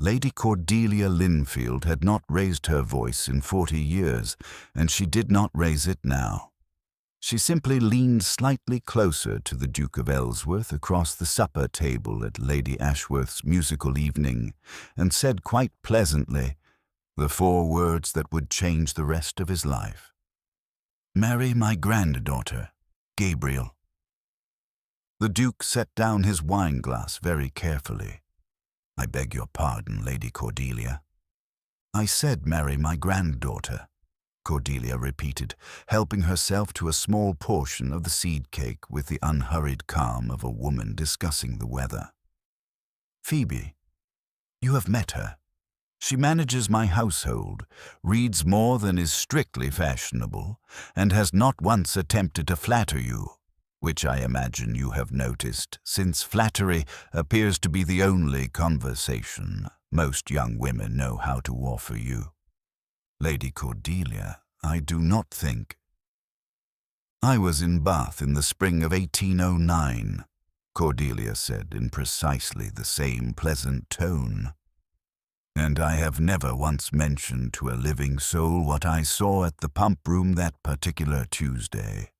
Lady Cordelia Linfield had not raised her voice in 40 years, and she did not raise it now. She simply leaned slightly closer to the Duke of Ellsworth across the supper table at Lady Ashworth's musical evening, and said quite pleasantly the 4 words that would change the rest of his life. "Marry my granddaughter, Gabriel." The Duke set down his wine-glass very carefully. "I beg your pardon, Lady Cordelia." "I said marry my granddaughter," Cordelia repeated, helping herself to a small portion of the seed cake with the unhurried calm of a woman discussing the weather. "Phoebe, you have met her. She manages my household, reads more than is strictly fashionable, and has not once attempted to flatter you, which I imagine you have noticed, since flattery appears to be the only conversation most young women know how to offer you. Lady Cordelia, I do not think—" "I was in Bath in the spring of 1809, Cordelia said in precisely the same pleasant tone. "And I have never once mentioned to a living soul what I saw at the pump room that particular Tuesday.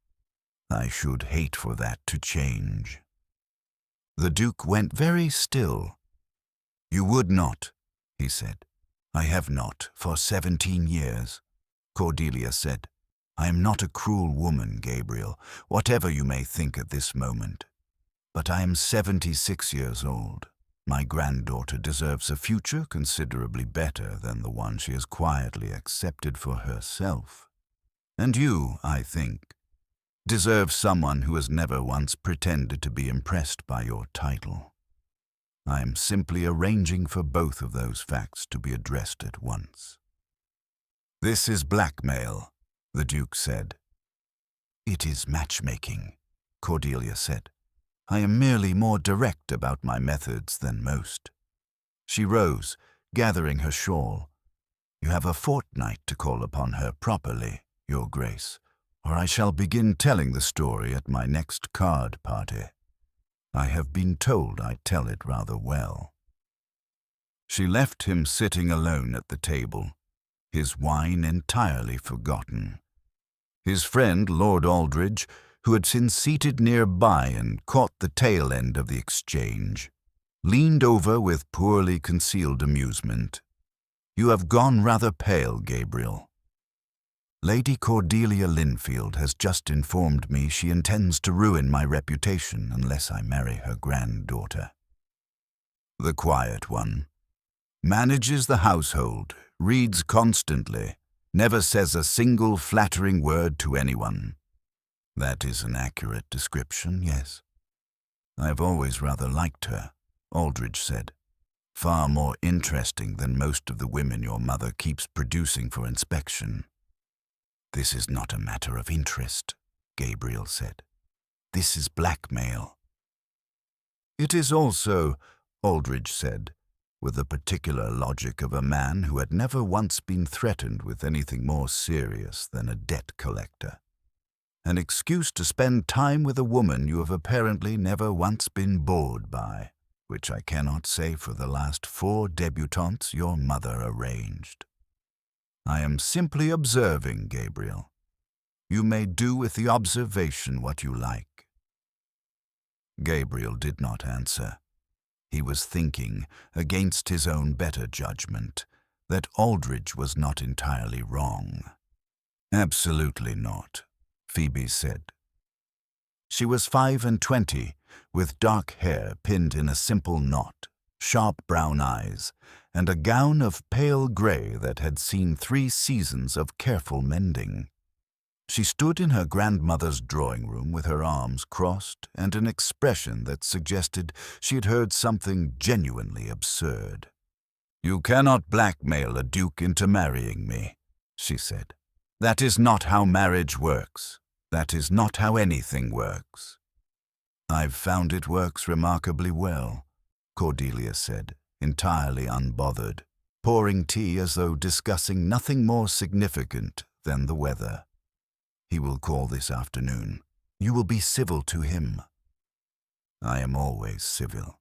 I should hate for that to change." The Duke went very still. "You would not," he said. "I have not for 17 years, Cordelia said. "I am not a cruel woman, Gabriel, whatever you may think at this moment. But I am 76 years old. My granddaughter deserves a future considerably better than the one she has quietly accepted for herself. And you, I think, deserve someone who has never once pretended to be impressed by your title. I am simply arranging for both of those facts to be addressed at once." "This is blackmail," the Duke said. "It is matchmaking," Cordelia said. "I am merely more direct about my methods than most." She rose, gathering her shawl. "You have a fortnight to call upon her properly, Your Grace, or I shall begin telling the story at my next card party. I have been told I tell it rather well." She left him sitting alone at the table, his wine entirely forgotten. His friend, Lord Aldridge, who had been seated nearby and caught the tail end of the exchange, leaned over with poorly concealed amusement. "You have gone rather pale, Gabriel. Lady Cordelia Linfield has just informed me she intends to ruin my reputation unless I marry her granddaughter. The quiet one. Manages the household, reads constantly, never says a single flattering word to anyone. That is an accurate description, yes. I have always rather liked her," Aldridge said. "Far more interesting than most of the women your mother keeps producing for inspection." "This is not a matter of interest," Gabriel said. "This is blackmail." "It is also," Aldridge said, with the particular logic of a man who had never once been threatened with anything more serious than a debt collector, "an excuse to spend time with a woman you have apparently never once been bored by, which I cannot say for the last 4 debutantes your mother arranged. I am simply observing, Gabriel. You may do with the observation what you like." Gabriel did not answer. He was thinking, against his own better judgment, that Aldridge was not entirely wrong. "Absolutely not," Phoebe said. She was 25, with dark hair pinned in a simple knot, sharp brown eyes, and a gown of pale gray that had seen 3 seasons of careful mending. She stood in her grandmother's drawing room with her arms crossed and an expression that suggested she had heard something genuinely absurd. "You cannot blackmail a duke into marrying me," she said. "That is not how marriage works. That is not how anything works." "I've found it works remarkably well," Cordelia said, entirely unbothered, pouring tea as though discussing nothing more significant than the weather. "He will call this afternoon. You will be civil to him." "I am always civil."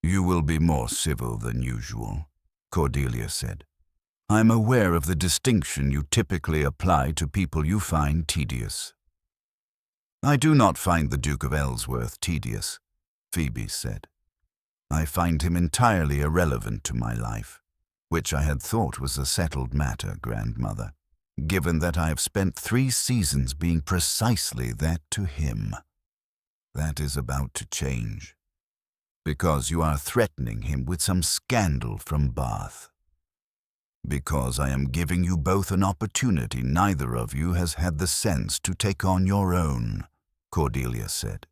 You will be more civil than usual, Cordelia said. I'm aware of the distinction you typically apply to people you find tedious. I do not find the Duke of Ellsworth tedious, Phoebe said. I find him entirely irrelevant to my life, which I had thought was a settled matter, grandmother, given that I have spent 3 seasons being precisely that to him. That is about to change, because you are threatening him with some scandal from Bath. Because I am giving you both an opportunity neither of you has had the sense to take on your own, Cordelia said.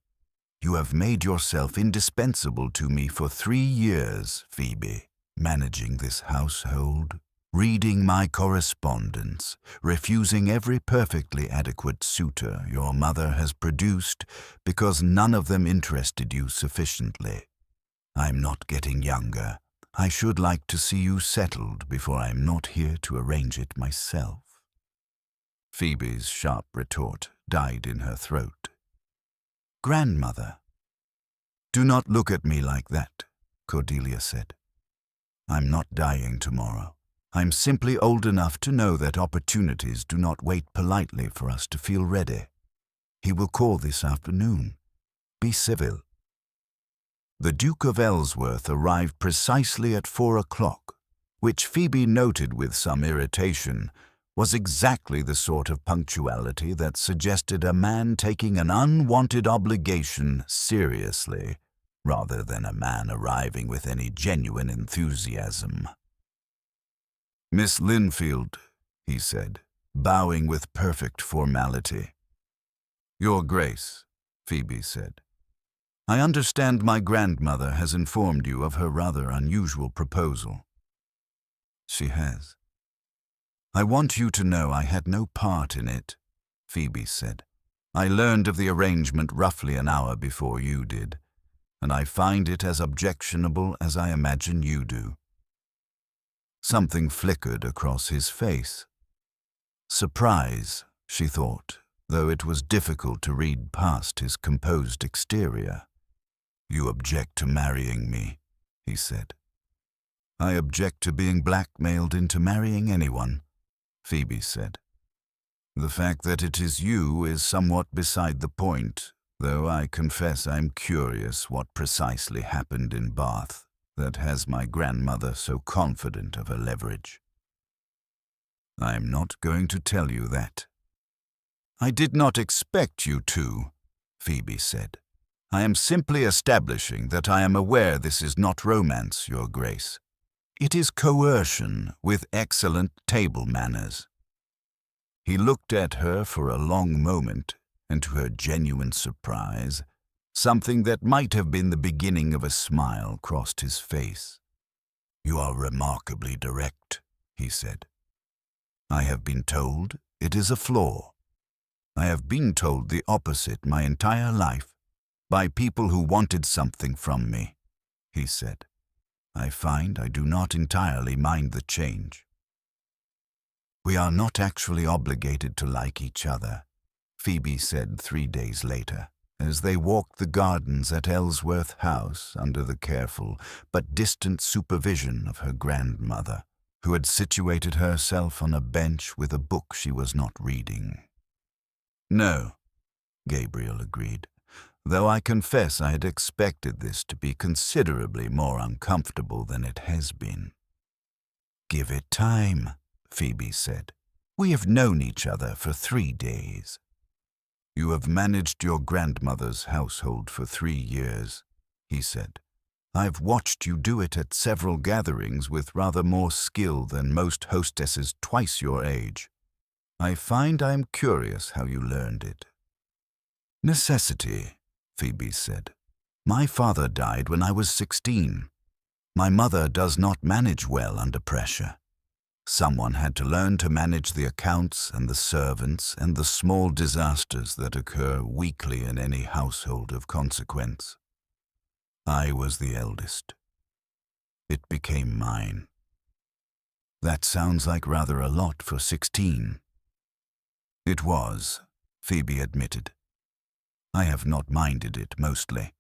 You have made yourself indispensable to me for 3 years, Phoebe, managing this household, reading my correspondence, refusing every perfectly adequate suitor your mother has produced because none of them interested you sufficiently. I'm not getting younger. I should like to see you settled before I am not here to arrange it myself. Phoebe's sharp retort died in her throat. Grandmother. Do not look at me like that, Cordelia said. I'm not dying tomorrow. I'm simply old enough to know that opportunities do not wait politely for us to feel ready. He will call this afternoon. Be civil. The Duke of Ellsworth arrived precisely at 4 o'clock, which Phoebe noted with some irritation was exactly the sort of punctuality that suggested a man taking an unwanted obligation seriously, rather than a man arriving with any genuine enthusiasm. Miss Linfield, he said, bowing with perfect formality. Your Grace, Phoebe said. I understand my grandmother has informed you of her rather unusual proposal. She has. I want you to know I had no part in it, Phoebe said. I learned of the arrangement roughly an hour before you did, and I find it as objectionable as I imagine you do. Something flickered across his face. Surprise, she thought, though it was difficult to read past his composed exterior. You object to marrying me, he said. I object to being blackmailed into marrying anyone, Phoebe said. The fact that it is you is somewhat beside the point, though I confess I'm curious what precisely happened in Bath that has my grandmother so confident of her leverage. I'm not going to tell you that. I did not expect you to, Phoebe said. I am simply establishing that I am aware this is not romance, Your Grace. It is coercion with excellent table manners. He looked at her for a long moment, and to her genuine surprise, something that might have been the beginning of a smile crossed his face. You are remarkably direct, he said. I have been told it is a flaw. I have been told the opposite my entire life, by people who wanted something from me, he said. I find I do not entirely mind the change. We are not actually obligated to like each other, Phoebe said 3 days later, as they walked the gardens at Ellsworth House under the careful but distant supervision of her grandmother, who had situated herself on a bench with a book she was not reading. No, Gabriel agreed, though I confess I had expected this to be considerably more uncomfortable than it has been. Give it time, Phoebe said. We have known each other for 3 days. You have managed your grandmother's household for 3 years, he said. I've watched you do it at several gatherings with rather more skill than most hostesses twice your age. I find I'm curious how you learned it. Necessity, Phoebe said. My father died when I was 16. My mother does not manage well under pressure. Someone had to learn to manage the accounts and the servants and the small disasters that occur weekly in any household of consequence. I was the eldest. It became mine. That sounds like rather a lot for 16. It was, Phoebe admitted. I have not minded it mostly.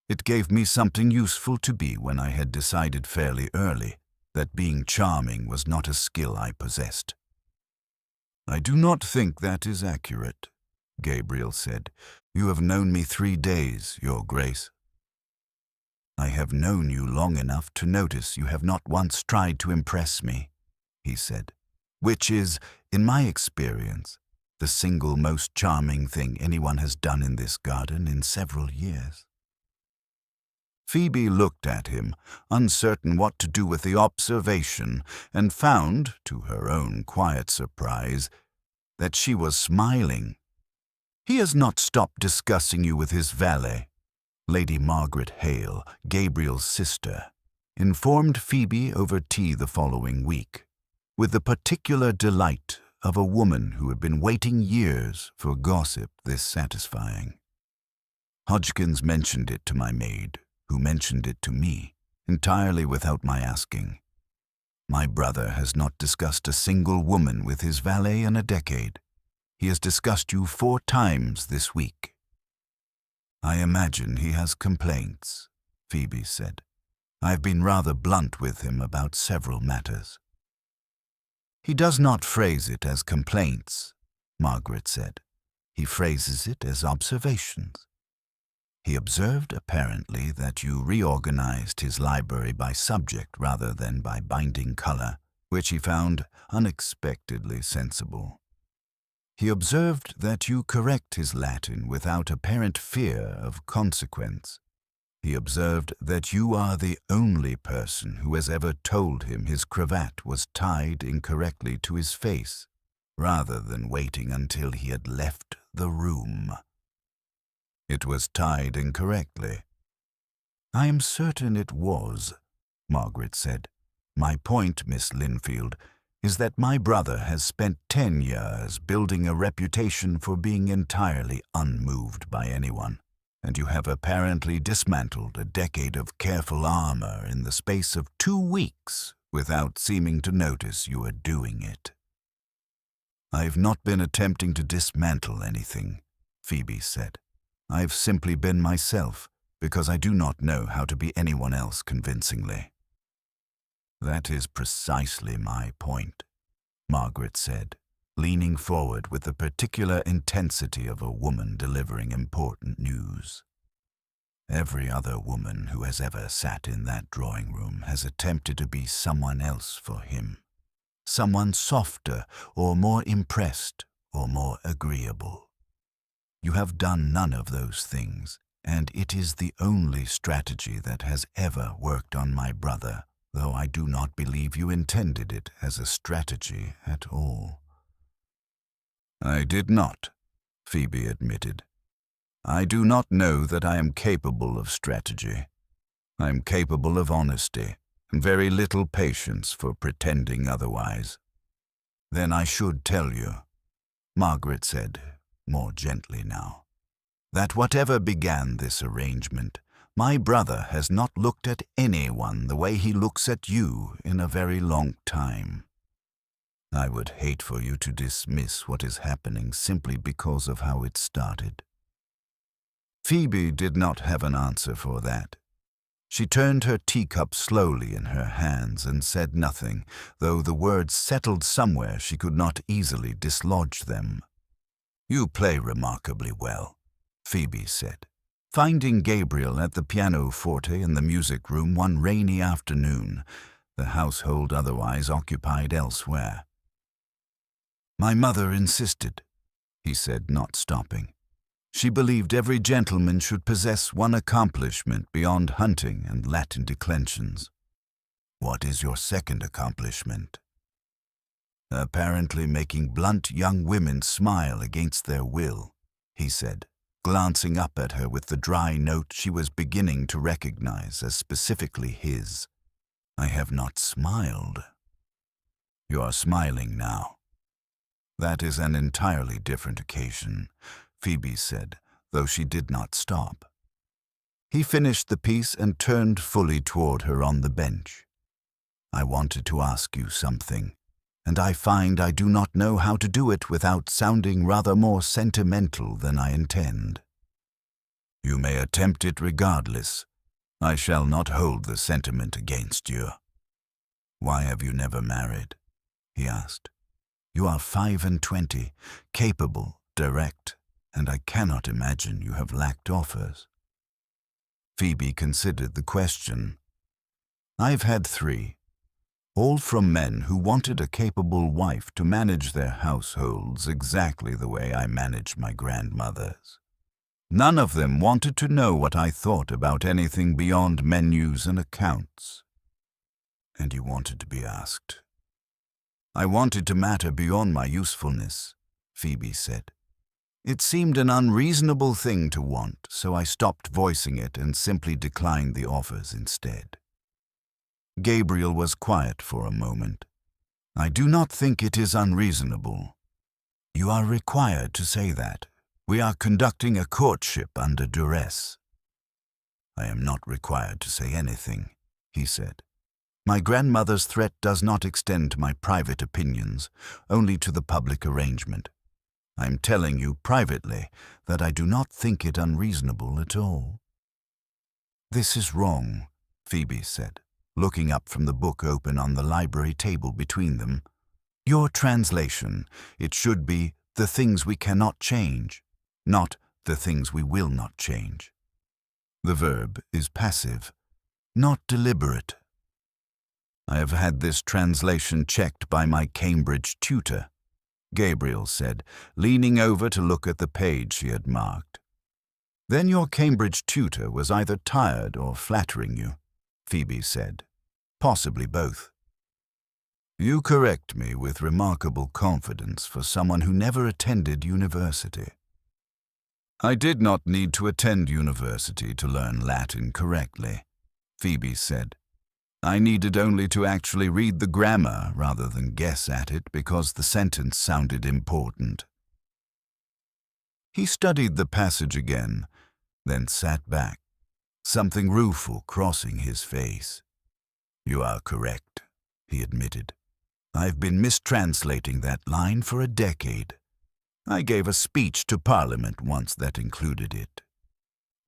It gave me something useful to be when I had decided fairly early that being charming was not a skill I possessed." "I do not think that is accurate," Gabriel said. "You have known me 3 days, Your Grace." "I have known you long enough to notice you have not once tried to impress me," he said, "which is, in my experience, the single most charming thing anyone has done in this garden in several years." Phoebe looked at him, uncertain what to do with the observation, and found, to her own quiet surprise, that she was smiling. "He has not stopped discussing you with his valet," Lady Margaret Hale, Gabriel's sister, informed Phoebe over tea the following week, with the particular delight of a woman who had been waiting years for gossip this satisfying. "Hodgkins mentioned it to my maid, who mentioned it to me, entirely without my asking. My brother has not discussed a single woman with his valet in a decade. He has discussed you 4 times this week." "I imagine he has complaints," Phoebe said. "I've been rather blunt with him about several matters." "He does not phrase it as complaints," Margaret said. "He phrases it as observations. He observed, apparently, that you reorganized his library by subject rather than by binding color, which he found unexpectedly sensible. He observed that you correct his Latin without apparent fear of consequence. He observed that you are the only person who has ever told him his cravat was tied incorrectly to his face, rather than waiting until he had left the room. "It was tied incorrectly." "I am certain it was," Margaret said. "My point, Miss Linfield, is that my brother has spent 10 years building a reputation for being entirely unmoved by anyone, and you have apparently dismantled a decade of careful armor in the space of 2 weeks without seeming to notice you are doing it." "I've not been attempting to dismantle anything," Phoebe said. "I've simply been myself, because I do not know how to be anyone else convincingly." "That is precisely my point," Margaret said, leaning forward with the particular intensity of a woman delivering important news. "Every other woman who has ever sat in that drawing room has attempted to be someone else for him, someone softer or more impressed or more agreeable. You have done none of those things, and it is the only strategy that has ever worked on my brother, though I do not believe you intended it as a strategy at all." "I did not," Phoebe admitted. "I do not know that I am capable of strategy. I am capable of honesty, and very little patience for pretending otherwise." "Then I should tell you," Margaret said, more gently now, "that whatever began this arrangement, my brother has not looked at anyone the way he looks at you in a very long time. I would hate for you to dismiss what is happening simply because of how it started." Phoebe did not have an answer for that. She turned her teacup slowly in her hands and said nothing, though the words settled somewhere she could not easily dislodge them. "You play remarkably well," Phoebe said, finding Gabriel at the pianoforte in the music room one rainy afternoon, the household otherwise occupied elsewhere. "My mother insisted," he said, not stopping. "She believed every gentleman should possess one accomplishment beyond hunting and Latin declensions." "What is your second accomplishment?" "Apparently making blunt young women smile against their will," he said, glancing up at her with the dry note she was beginning to recognize as specifically his. "I have not smiled." "You are smiling now." "That is an entirely different occasion," Phoebe said, though she did not stop. He finished the piece and turned fully toward her on the bench. "I wanted to ask you something, and I find I do not know how to do it without sounding rather more sentimental than I intend." You may attempt it regardless. I shall not hold the sentiment against you. Why have you never married? He asked. You are 25, capable, direct, and I cannot imagine you have lacked offers. Phoebe considered the question. I've had 3, all from men who wanted a capable wife to manage their households exactly the way I managed my grandmother's. None of them wanted to know what I thought about anything beyond menus and accounts. And you wanted to be asked. I wanted to matter beyond my usefulness, Phoebe said. It seemed an unreasonable thing to want, so I stopped voicing it and simply declined the offers instead. Gabriel was quiet for a moment. I do not think it is unreasonable. You are required to say that. We are conducting a courtship under duress. I am not required to say anything, he said. My grandmother's threat does not extend to my private opinions, only to the public arrangement. I am telling you privately that I do not think it unreasonable at all. This is wrong, Phoebe said, looking up from the book open on the library table between them. Your translation, it should be the things we cannot change, not the things we will not change. The verb is passive, not deliberate. I have had this translation checked by my Cambridge tutor, Gabriel said, leaning over to look at the page she had marked. Then your Cambridge tutor was either tired or flattering you, Phoebe said. Possibly both. You correct me with remarkable confidence for someone who never attended university. I did not need to attend university to learn Latin correctly, Phoebe said. I needed only to actually read the grammar rather than guess at it because the sentence sounded important. He studied the passage again, then sat back, something rueful crossing his face. You are correct, he admitted. I've been mistranslating that line for a decade. I gave a speech to Parliament once that included it.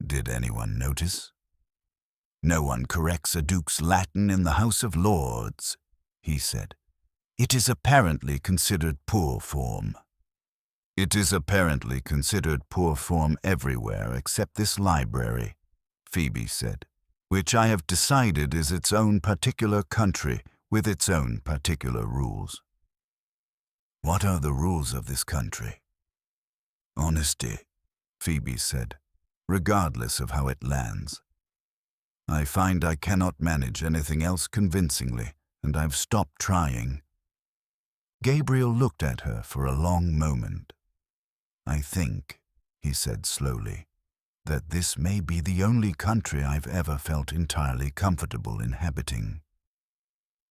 Did anyone notice? No one corrects a duke's Latin in the House of Lords, he said. It is apparently considered poor form. It is apparently considered poor form everywhere except this library, Phoebe said, which I have decided is its own particular country with its own particular rules. What are the rules of this country? Honesty, Phoebe said, regardless of how it lands. I find I cannot manage anything else convincingly, and I've stopped trying. Gabriel looked at her for a long moment. I think, he said slowly, that this may be the only country I've ever felt entirely comfortable inhabiting.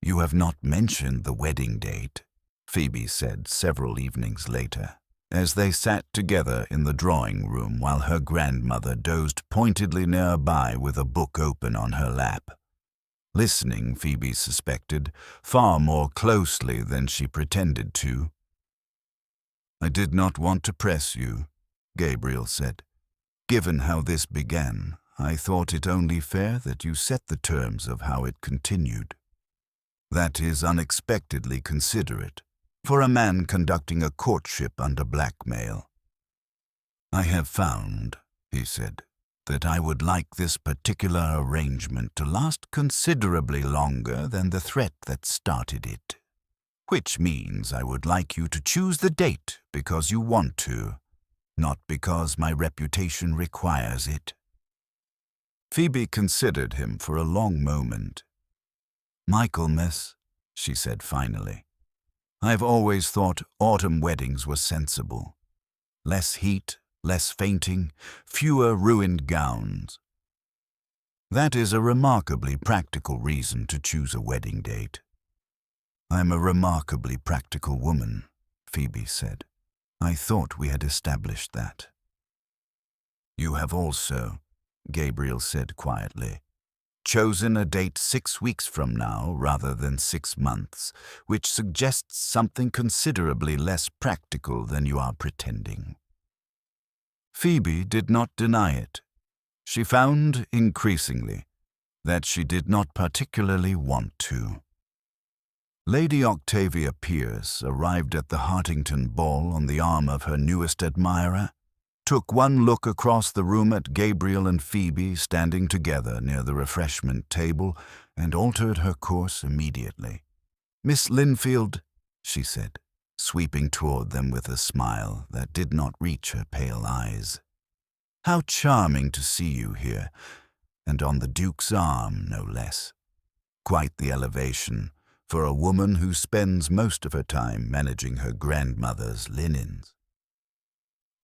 You have not mentioned the wedding date, Phoebe said several evenings later, as they sat together in the drawing room while her grandmother dozed pointedly nearby with a book open on her lap. Listening, Phoebe suspected, far more closely than she pretended to. I did not want to press you, Gabriel said. Given how this began, I thought it only fair that you set the terms of how it continued. That is unexpectedly considerate for a man conducting a courtship under blackmail. I have found, he said, that I would like this particular arrangement to last considerably longer than the threat that started it. Which means I would like you to choose the date because you want to, not because my reputation requires it. Phoebe considered him for a long moment. Michaelmas, she said finally. I've always thought autumn weddings were sensible. Less heat, less fainting, fewer ruined gowns. That is a remarkably practical reason to choose a wedding date. I'm a remarkably practical woman, Phoebe said. I thought we had established that. You have also, Gabriel said quietly, chosen a date 6 weeks from now rather than 6 months, which suggests something considerably less practical than you are pretending. Phoebe did not deny it. She found, increasingly, that she did not particularly want to. Lady Octavia Pierce arrived at the Hartington ball on the arm of her newest admirer, took one look across the room at Gabriel and Phoebe standing together near the refreshment table, and altered her course immediately. "Miss Linfield," she said, sweeping toward them with a smile that did not reach her pale eyes. "How charming to see you here, and on the Duke's arm, no less. Quite the elevation for a woman who spends most of her time managing her grandmother's linens."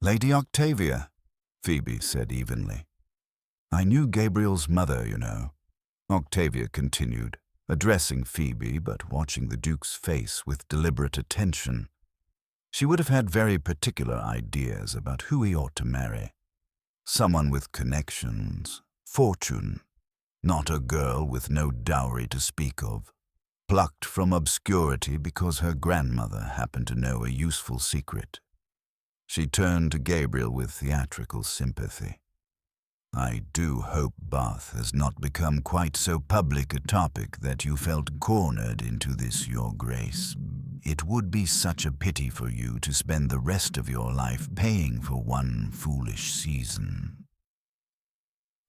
"Lady Octavia," Phoebe said evenly. "I knew Gabriel's mother, you know," Octavia continued, addressing Phoebe but watching the Duke's face with deliberate attention. She would have had very particular ideas about who he ought to marry. Someone with connections, fortune, not a girl with no dowry to speak of, plucked from obscurity because her grandmother happened to know a useful secret. She turned to Gabriel with theatrical sympathy. "I do hope Bath has not become quite so public a topic that you felt cornered into this, Your Grace. It would be such a pity for you to spend the rest of your life paying for one foolish season."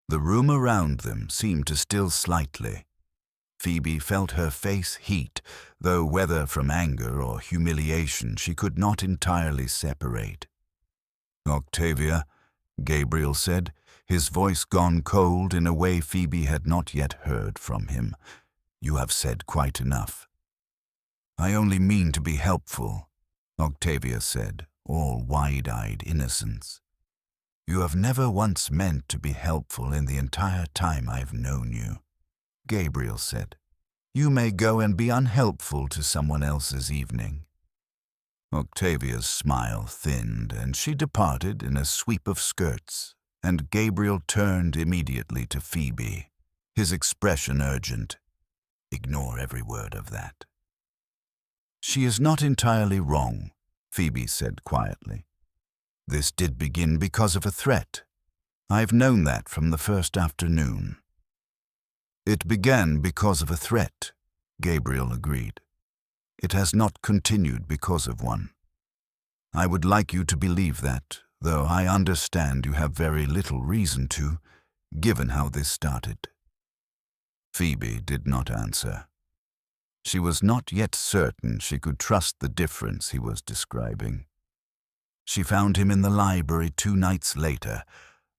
The room around them seemed to still slightly. Phoebe felt her face heat, though whether from anger or humiliation she could not entirely separate. "Octavia," Gabriel said, his voice gone cold in a way Phoebe had not yet heard from him, "you have said quite enough." "I only mean to be helpful," Octavia said, all wide-eyed innocence. "You have never once meant to be helpful in the entire time I've known you," Gabriel said. "You may go and be unhelpful to someone else's evening." Octavia's smile thinned, and she departed in a sweep of skirts, and Gabriel turned immediately to Phoebe, his expression urgent. "Ignore every word of that." "She is not entirely wrong," Phoebe said quietly. "This did begin because of a threat. I've known that from the first afternoon." "It began because of a threat," Gabriel agreed. "It has not continued because of one. I would like you to believe that, though I understand you have very little reason to, given how this started." Phoebe did not answer. She was not yet certain she could trust the difference he was describing. She found him in the library 2 nights later,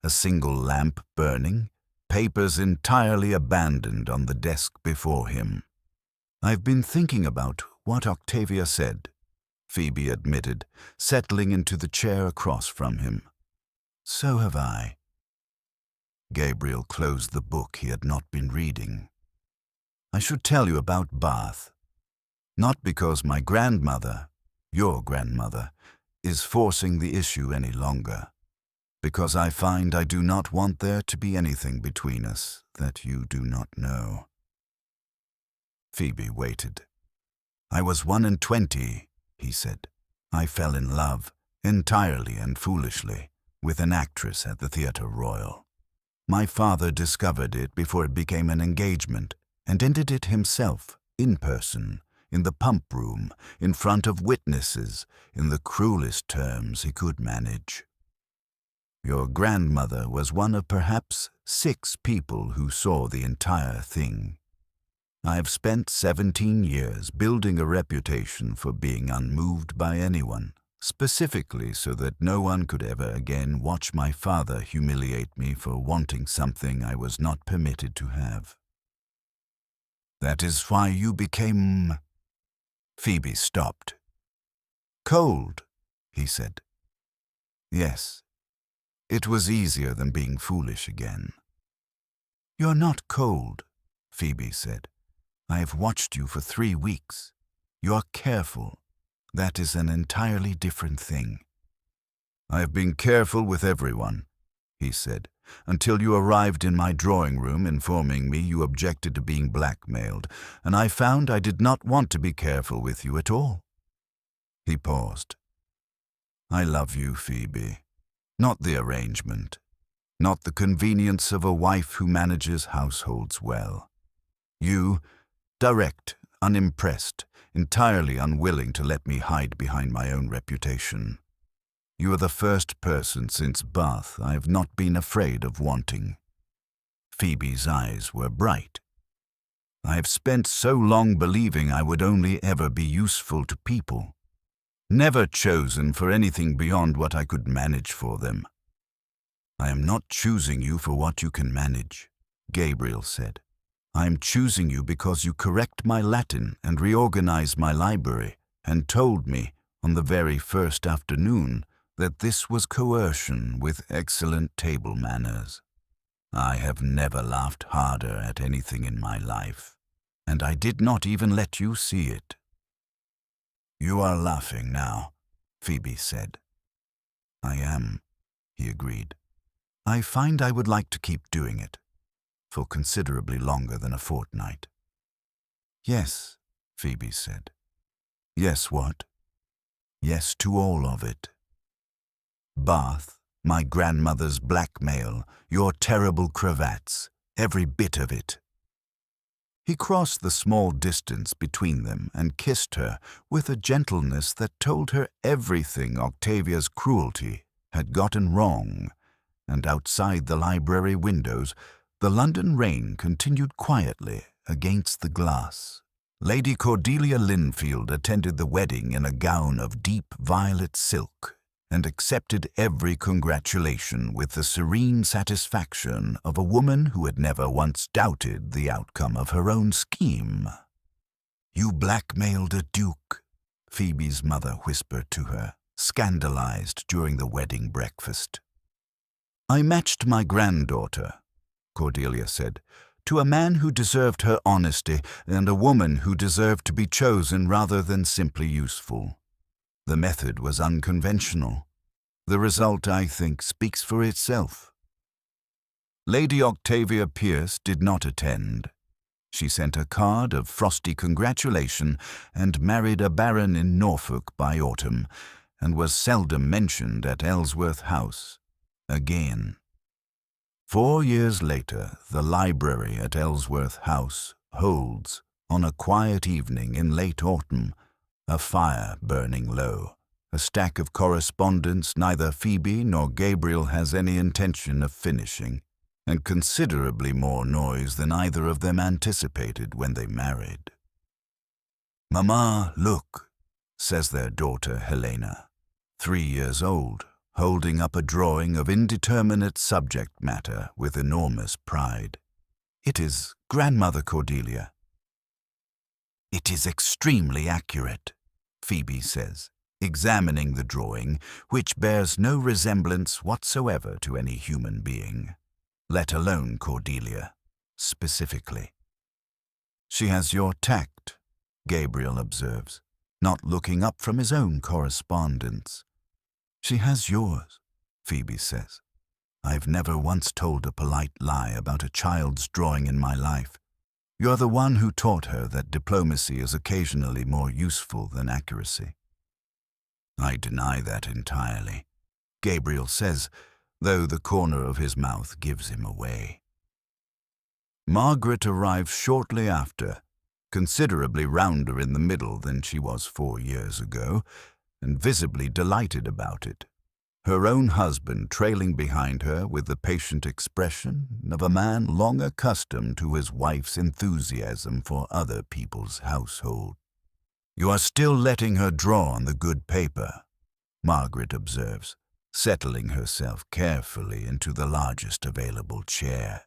a single lamp burning, papers entirely abandoned on the desk before him. "I've been thinking about what Octavia said," Phoebe admitted, settling into the chair across from him. "So have I." Gabriel closed the book he had not been reading. "I should tell you about Bath. Not because my grandmother, your grandmother, is forcing the issue any longer. Because I find I do not want there to be anything between us that you do not know." Phoebe waited. "I was 21, he said. "I fell in love, entirely and foolishly, with an actress at the Theatre Royal. My father discovered it before it became an engagement, and ended it himself, in person, in the pump room, in front of witnesses, in the cruelest terms he could manage. Your grandmother was one of perhaps 6 people who saw the entire thing. I have spent 17 years building a reputation for being unmoved by anyone, specifically so that no one could ever again watch my father humiliate me for wanting something I was not permitted to have. That is why you became—" Phoebe stopped. "Cold," he said. "Yes. It was easier than being foolish again." "You're not cold," Phoebe said. "I have watched you for 3 weeks. You're careful. That is an entirely different thing." "I have been careful with everyone," he said, "until you arrived in my drawing room informing me you objected to being blackmailed, and I found I did not want to be careful with you at all." He paused. "I love you, Phoebe. Not the arrangement. not the convenience of a wife who manages households well. You, direct, unimpressed, entirely unwilling to let me hide behind my own reputation. You are the first person since birth I have not been afraid of wanting." Phoebe's eyes were bright. "I have spent so long believing I would only ever be useful to people, never chosen for anything beyond what I could manage for them." "I am not choosing you for what you can manage," Gabriel said. "I am choosing you because you correct my Latin and reorganize my library, and told me, on the very first afternoon, that this was coercion with excellent table manners. I have never laughed harder at anything in my life, and I did not even let you see it." "You are laughing now," Phoebe said. "I am," he agreed. "I find I would like to keep doing it, for considerably longer than a fortnight." "Yes," Phoebe said. "Yes, what?" "Yes to all of it. Bath, my grandmother's blackmail, your terrible cravats, every bit of it." He crossed the small distance between them and kissed her with a gentleness that told her everything Octavia's cruelty had gotten wrong, and outside the library windows, the London rain continued quietly against the glass. Lady Cordelia Linfield attended the wedding in a gown of deep violet silk, and accepted every congratulation with the serene satisfaction of a woman who had never once doubted the outcome of her own scheme. "You blackmailed a duke," Phoebe's mother whispered to her, scandalized during the wedding breakfast. "I matched my granddaughter," Cordelia said, "to a man who deserved her honesty and a woman who deserved to be chosen rather than simply useful. The method was unconventional. The result, I think, speaks for itself." Lady Octavia Pierce did not attend. She sent a card of frosty congratulation and married a baron in Norfolk by autumn, and was seldom mentioned at Ellsworth House again. 4 years later, the library at Ellsworth House holds, on a quiet evening in late autumn, a fire burning low, a stack of correspondence neither Phoebe nor Gabriel has any intention of finishing, and considerably more noise than either of them anticipated when they married. "Mamma, look," says their daughter Helena, 3 years old, holding up a drawing of indeterminate subject matter with enormous pride. "It is Grandmother Cordelia." "It is extremely accurate," Phoebe says, examining the drawing, which bears no resemblance whatsoever to any human being, let alone Cordelia, specifically. "She has your tact," Gabriel observes, not looking up from his own correspondence. "She has yours," Phoebe says. "I've never once told a polite lie about a child's drawing in my life. You're the one who taught her that diplomacy is occasionally more useful than accuracy." "I deny that entirely," Gabriel says, though the corner of his mouth gives him away. Margaret arrives shortly after, considerably rounder in the middle than she was 4 years ago, and visibly delighted about it, her own husband trailing behind her with the patient expression of a man long accustomed to his wife's enthusiasm for other people's household. "You are still letting her draw on the good paper," Margaret observes, settling herself carefully into the largest available chair.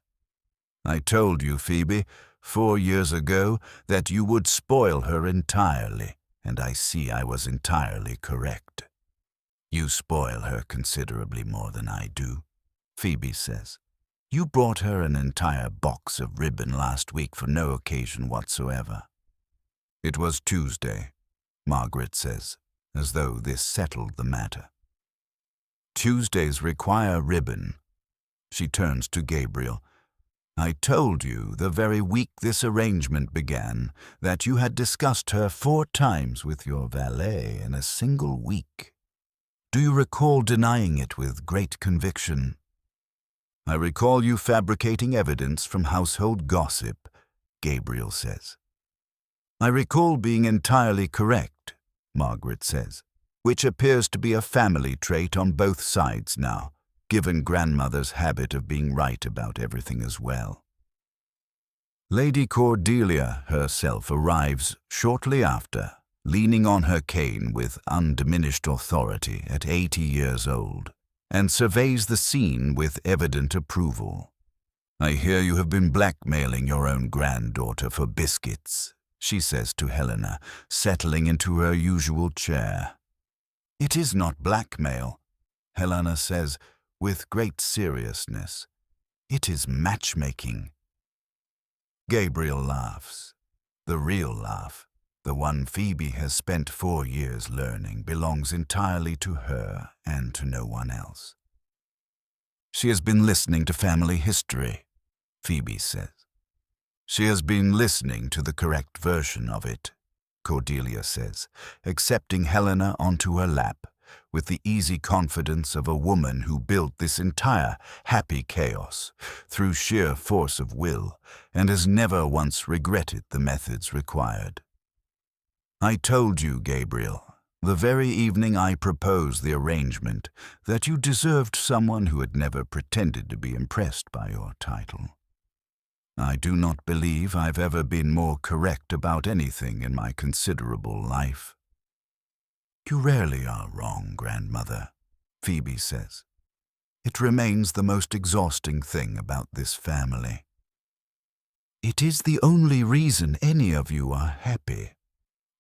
"I told you, Phoebe, 4 years ago, that you would spoil her entirely, and I see I was entirely correct." "You spoil her considerably more than I do," Phoebe says. "You brought her an entire box of ribbon last week for no occasion whatsoever." "It was Tuesday," Margaret says, as though this settled the matter. "Tuesdays require ribbon." She turns to Gabriel. "I told you the very week this arrangement began that you had discussed her 4 times with your valet in a single week. Do you recall denying it with great conviction?" I recall you fabricating evidence from household gossip, Gabriel says. I recall being entirely correct, Margaret says, which appears to be a family trait on both sides now, given grandmother's habit of being right about everything as well. Lady Cordelia herself arrives shortly after, leaning on her cane with undiminished authority at 80 years old, and surveys the scene with evident approval. I hear you have been blackmailing your own granddaughter for biscuits, she says to Helena, settling into her usual chair. It is not blackmail, Helena says with great seriousness. It is matchmaking. Gabriel laughs. The real laugh, the one Phoebe has spent 4 years learning, belongs entirely to her and to no one else. She has been listening to family history, Phoebe says. She has been listening to the correct version of it, Cordelia says, accepting Helena onto her lap with the easy confidence of a woman who built this entire happy chaos through sheer force of will and has never once regretted the methods required. I told you, Gabriel, the very evening I proposed the arrangement, that you deserved someone who had never pretended to be impressed by your title. I do not believe I've ever been more correct about anything in my considerable life. You rarely are wrong, grandmother, Phoebe says. It remains the most exhausting thing about this family. It is the only reason any of you are happy,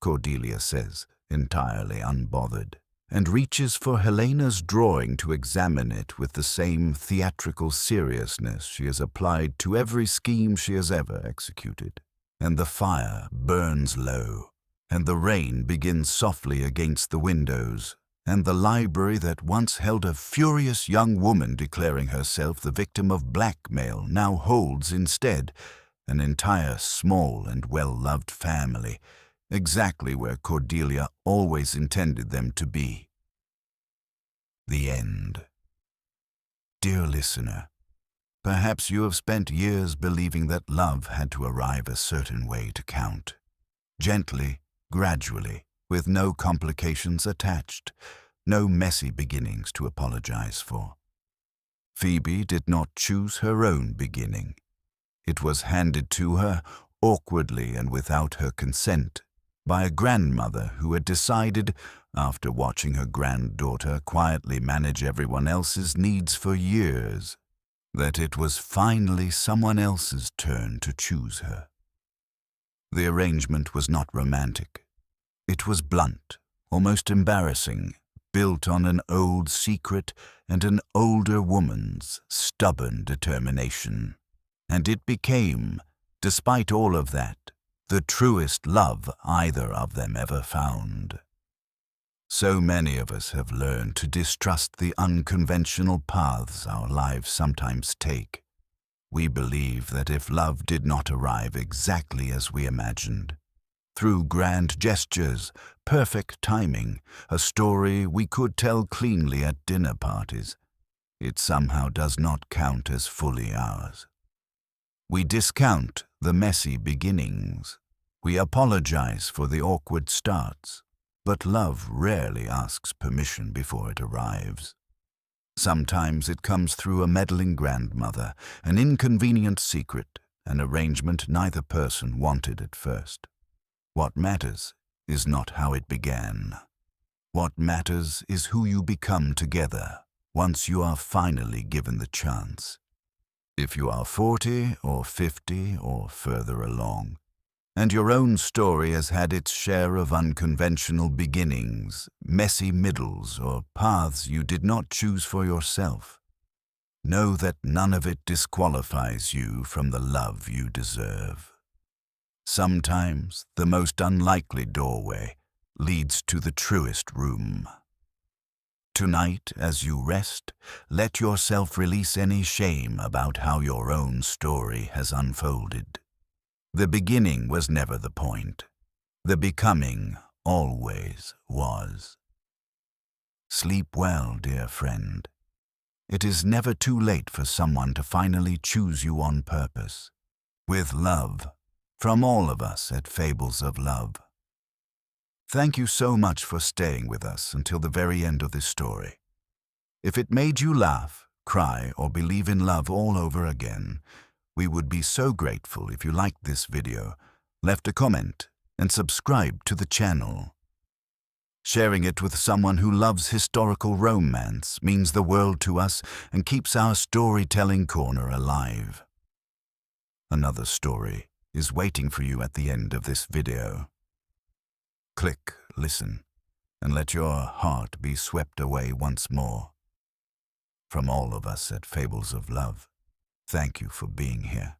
Cordelia says, entirely unbothered, and reaches for Helena's drawing to examine it with the same theatrical seriousness she has applied to every scheme she has ever executed. And the fire burns low, and the rain begins softly against the windows, and the library that once held a furious young woman declaring herself the victim of blackmail now holds instead an entire small and well-loved family, exactly where Cordelia always intended them to be. The end. Dear listener, perhaps you have spent years believing that love had to arrive a certain way to count. Gently, gradually, with no complications attached, no messy beginnings to apologize for. Phoebe did not choose her own beginning. It was handed to her, awkwardly and without her consent, by a grandmother who had decided, after watching her granddaughter quietly manage everyone else's needs for years, that it was finally someone else's turn to choose her. The arrangement was not romantic. It was blunt, almost embarrassing, built on an old secret and an older woman's stubborn determination. And it became, despite all of that, the truest love either of them ever found. So many of us have learned to distrust the unconventional paths our lives sometimes take. We believe that if love did not arrive exactly as we imagined, through grand gestures, perfect timing, a story we could tell cleanly at dinner parties, it somehow does not count as fully ours. We discount the messy beginnings. We apologize for the awkward starts, but love rarely asks permission before it arrives. Sometimes it comes through a meddling grandmother, an inconvenient secret, an arrangement neither person wanted at first. What matters is not how it began. What matters is who you become together once you are finally given the chance. If you are 40 or 50 or further along, and your own story has had its share of unconventional beginnings, messy middles, or paths you did not choose for yourself, know that none of it disqualifies you from the love you deserve. Sometimes the most unlikely doorway leads to the truest room. Tonight, as you rest, let yourself release any shame about how your own story has unfolded. The beginning was never the point. The becoming always was. Sleep well, dear friend. It is never too late for someone to finally choose you on purpose. With love, from all of us at Fables of Love. Thank you so much for staying with us until the very end of this story. If it made you laugh, cry, or believe in love all over again, we would be so grateful if you liked this video, left a comment, and subscribed to the channel. Sharing it with someone who loves historical romance means the world to us and keeps our storytelling corner alive. Another story is waiting for you at the end of this video. Click, listen, and let your heart be swept away once more. From all of us at Fables of Love, thank you for being here.